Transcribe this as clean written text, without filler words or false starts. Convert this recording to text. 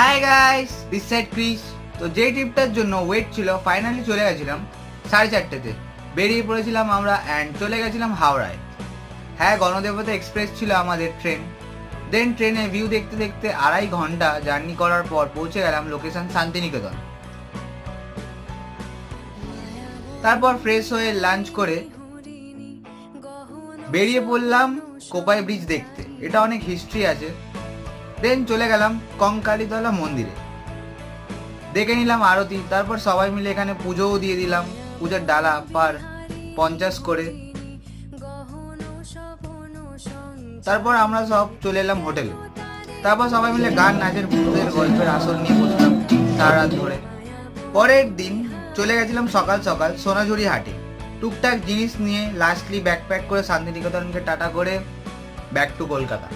Hi guys, this side Chris. তো যে ট্রিপটার জন্য ওয়েট ছিল ফাইনালি চলে গেছিলাম 4:30তে। বেরিয়ে পড়েছিলাম আমরা অ্যান্ড চলে গেছিলাম হাওড়ায়। হ্যাঁ, গণদেবতা এক্সপ্রেস ছিল আমাদের ট্রেন। দেন ট্রেনে ভিউ দেখতে দেখতে 2.5 ঘন্টা জার্নি করার পর পৌঁছে গেলাম লোকেশন শান্তিনিকেতন। তারপর ফ্রেশ হয়ে লাঞ্চ করে বেরিয়ে পড়লাম কোপাই ব্রিজ দেখতে। এটা অনেক হিস্ট্রি আছে। দেন চলে গেলাম কঙ্কালীতলা মন্দিরে, দেখে নিলাম আরতি। তারপর সবাই মিলে এখানে পুজোও দিয়ে দিলাম। পুজোর ডালা পার 50 করে। তারপর আমরা সব চলে এলাম হোটেলে। তারপর সবাই মিলে গান নাচের ভূতের গল্পের আসর নিয়ে বসলাম সারা রাত ধরে। পরের দিন চলে গেছিলাম সকাল সকাল সোনাঝুরি হাটে টুকটাক জিনিস নিয়ে। লাস্টলি ব্যাকপ্যাক করে শান্তিনিকেতনকে টাটা করে ব্যাক টু কলকাতা।